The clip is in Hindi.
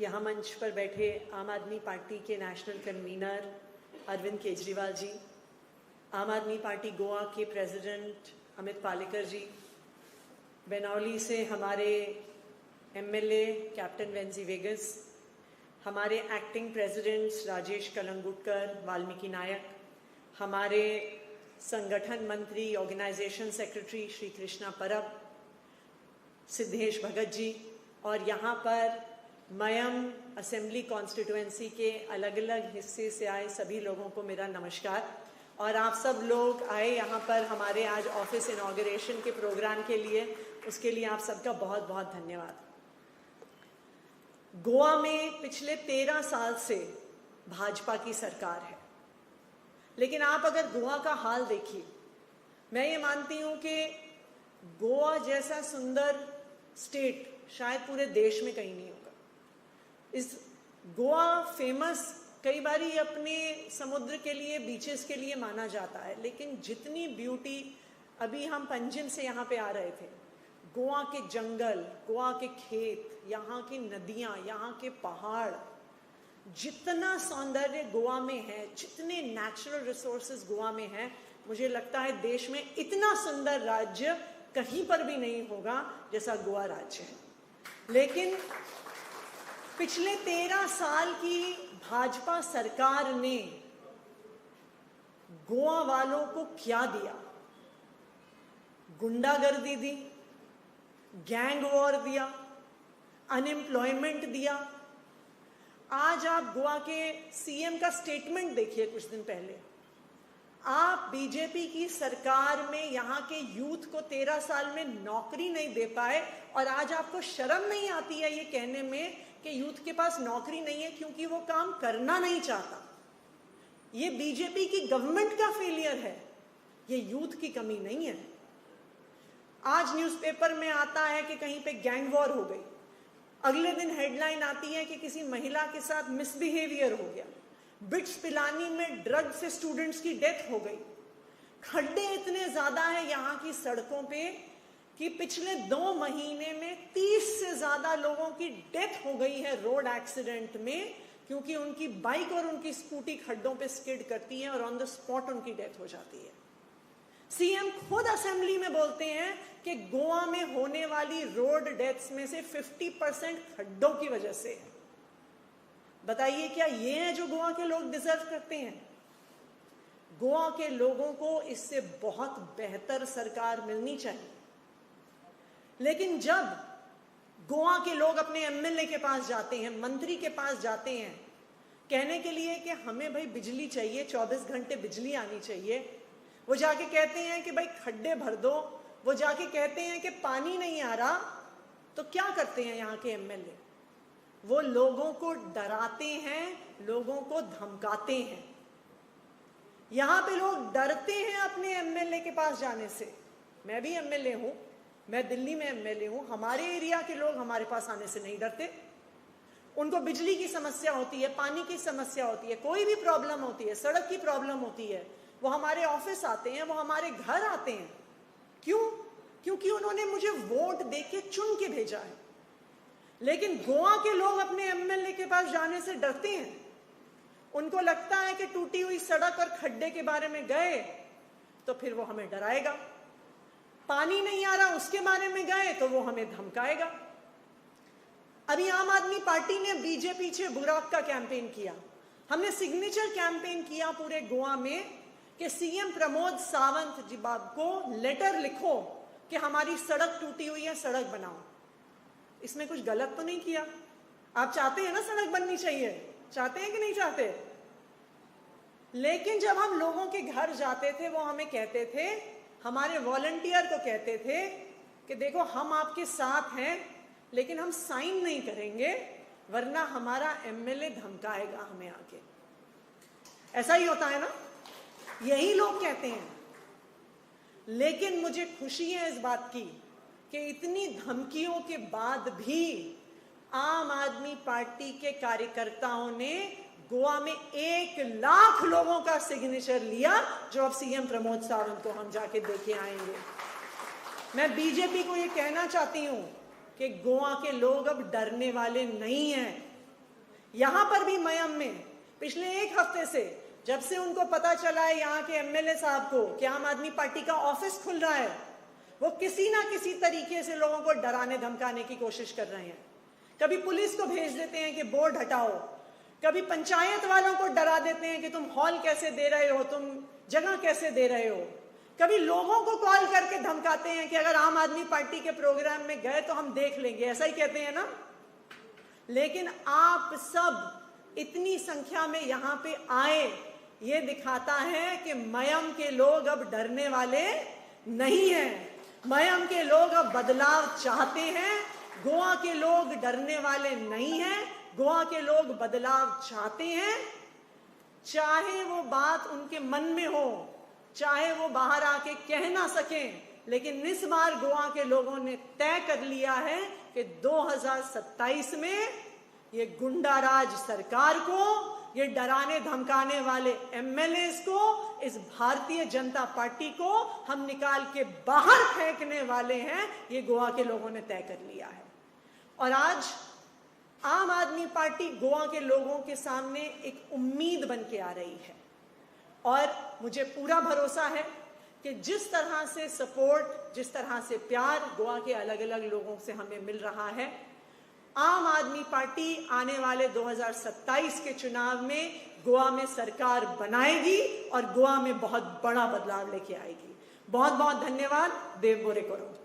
यहाँ मंच पर बैठे आम आदमी पार्टी के नेशनल कन्वीनर अरविंद केजरीवाल जी, आम आदमी पार्टी गोवा के प्रेसिडेंट अमित पालेकर जी, बेनौली से हमारे एमएलए कैप्टन वेंजी वेगस, हमारे एक्टिंग प्रेसिडेंट्स राजेश कलंगुटकर, वाल्मीकि नायक, हमारे संगठन मंत्री ऑर्गेनाइजेशन सेक्रेटरी श्री कृष्णा परब, सिद्धेश भगत जी, और यहाँ पर मयम असेंबली कॉन्स्टिट्यूएंसी के अलग अलग हिस्से से आए सभी लोगों को मेरा नमस्कार। और आप सब लोग आए यहाँ पर हमारे आज ऑफिस इनॉग्रेशन के प्रोग्राम के लिए, उसके लिए आप सबका बहुत बहुत धन्यवाद। गोवा में पिछले 13 साल से भाजपा की सरकार है, लेकिन आप अगर गोवा का हाल देखिए, मैं ये मानती हूँ कि गोवा जैसा सुंदर स्टेट शायद पूरे देश में कहीं नहीं होगा। इस गोवा फेमस कई बारी अपने समुद्र के लिए, बीचेस के लिए माना जाता है, लेकिन जितनी ब्यूटी, अभी हम पंजिम से यहाँ पे आ रहे थे, गोवा के जंगल, गोवा के खेत, यहाँ की नदियाँ, यहाँ के पहाड़, जितना सौंदर्य गोवा में है, जितने नेचुरल रिसोर्सेज गोवा में हैं, मुझे लगता है देश में इतना सुंदर राज्य कहीं पर भी नहीं होगा जैसा गोवा राज्य है। लेकिन पिछले 13 साल की भाजपा सरकार ने गोवा वालों को क्या दिया? गुंडागर्दी दी, गैंग वॉर दिया, अनएम्प्लॉयमेंट दिया। आज आप गोवा के सीएम का स्टेटमेंट देखिए कुछ दिन पहले। आप बीजेपी की सरकार में यहाँ के यूथ को 13 साल में नौकरी नहीं दे पाए, और आज आपको शर्म नहीं आती है ये कहने में कि यूथ के पास नौकरी नहीं है क्योंकि वो काम करना नहीं चाहता। ये बीजेपी की गवर्नमेंट का फेलियर है, ये यूथ की कमी नहीं है। आज न्यूज़पेपर में आता है कि कहीं पे गैंग वॉर हो गई, अगले दिन हेडलाइन आती है कि किसी महिला के साथ मिसबिहेवियर हो गया, बिट्स पिलानी में ड्रग से स्टूडेंट्स की डेथ हो गई। खड्डे इतने ज्यादा है यहाँ की सड़कों पे कि पिछले 2 महीने में 30 से ज्यादा लोगों की डेथ हो गई है रोड एक्सीडेंट में, क्योंकि उनकी बाइक और उनकी स्कूटी खड्डों पे स्किड करती है और ऑन द स्पॉट उनकी डेथ हो जाती है। सीएम खुद असेंबली में बोलते हैं कि गोवा में होने वाली रोड डेथ्स में से 50% खड्डों की वजह से है। बताइए, क्या ये है जो गोवा के लोग डिजर्व करते हैं? गोवा के लोगों को इससे बहुत बेहतर सरकार मिलनी चाहिए। लेकिन जब गोवा के लोग अपने एमएलए के पास जाते हैं, मंत्री के पास जाते हैं कहने के लिए कि हमें भाई बिजली चाहिए, 24 घंटे बिजली आनी चाहिए, वो जाके कहते हैं कि भाई खड्डे भर दो, वो जाके कहते हैं कि पानी नहीं आ रहा, तो क्या करते हैं यहाँ के एमएलए? वो लोगों को डराते हैं, लोगों को धमकाते हैं। यहाँ पे लोग डरते हैं अपने एमएलए के पास जाने से। मैं भी एमएलए हूँ, मैं दिल्ली में एमएलए हूँ। हमारे एरिया के लोग हमारे पास आने से नहीं डरते। उनको बिजली की समस्या होती है, पानी की समस्या होती है, कोई भी प्रॉब्लम होती है, सड़क की प्रॉब्लम होती है, वो हमारे ऑफिस आते हैं, वो हमारे घर आते हैं। क्यों? क्योंकि उन्होंने मुझे वोट देके चुन के भेजा है। लेकिन गोवा के लोग अपने एमएलए के पास जाने से डरते हैं। उनको लगता है कि टूटी हुई सड़क और खड्डे के बारे में गए तो फिर वो हमें डराएगा, पानी नहीं आ रहा उसके बारे में गए तो वो हमें धमकाएगा। अभी आम आदमी पार्टी ने बीजे पीछे बुराक का कैंपेन किया, हमने सिग्नेचर कैंपेन किया पूरे गोवा में कि सीएम प्रमोद सावंत जी बाब को लेटर लिखो कि हमारी सड़क टूटी हुई है, सड़क बनाओ। इसमें कुछ गलत तो नहीं किया? आप चाहते हैं ना सड़क बननी चाहिए, चाहते हैं कि नहीं चाहते? लेकिन जब हम लोगों के घर जाते थे, वो हमें कहते थे, हमारे वॉलंटियर को कहते थे कि देखो हम आपके साथ हैं, लेकिन हम साइन नहीं करेंगे वरना हमारा एमएलए धमकाएगा हमें आके। ऐसा ही होता है ना, यही लोग कहते हैं। लेकिन मुझे खुशी है इस बात की कि इतनी धमकियों के बाद भी आम आदमी पार्टी के कार्यकर्ताओं ने गोवा में 1 लाख लोगों का सिग्नेचर लिया, जो अब सीएम प्रमोद सावंत को हम जाके देके आएंगे। मैं बीजेपी को ये कहना चाहती हूं कि गोवा के लोग अब डरने वाले नहीं हैं। यहां पर भी मयम में पिछले एक हफ्ते से जब से उनको पता चला है यहाँ के एमएलए साहब को कि आम आदमी पार्टी का ऑफिस खुल रहा है, वो किसी ना किसी तरीके से लोगों को डराने धमकाने की कोशिश कर रहे हैं। कभी पुलिस को भेज देते हैं कि बोर्ड हटाओ, कभी पंचायत वालों को डरा देते हैं कि तुम हॉल कैसे दे रहे हो, तुम जगह कैसे दे रहे हो, कभी लोगों को कॉल करके धमकाते हैं कि अगर आम आदमी पार्टी के प्रोग्राम में गए तो हम देख लेंगे, ऐसा ही कहते हैं ना। लेकिन आप सब इतनी संख्या में यहां पे आए, ये दिखाता है कि मयम के लोग अब डरने वाले नहीं हैं। मयम के लोग अब बदलाव चाहते हैं। गोवा के लोग डरने वाले नहीं हैं। गोवा के लोग बदलाव चाहते हैं। चाहे वो बात उनके मन में हो, चाहे वो बाहर आके कह ना सकें, लेकिन इस बार गोवा के लोगों ने तय कर लिया है कि 2027 में ये गुंडाराज सरकार को, ये डराने धमकाने वाले एमएलए को, इस भारतीय जनता पार्टी को हम निकाल के बाहर फेंकने वाले हैं। ये गोवा के लोगों ने तय कर लिया है। और आज आम आदमी पार्टी गोवा के लोगों के सामने एक उम्मीद बन के आ रही है। और मुझे पूरा भरोसा है कि जिस तरह से सपोर्ट, जिस तरह से प्यार गोवा के अलग अलग लोगों से हमें मिल रहा है, आम आदमी पार्टी आने वाले 2027 के चुनाव में गोवा में सरकार बनाएगी और गोवा में बहुत बड़ा बदलाव लेके आएगी। बहुत बहुत धन्यवाद। देव बोरे करो।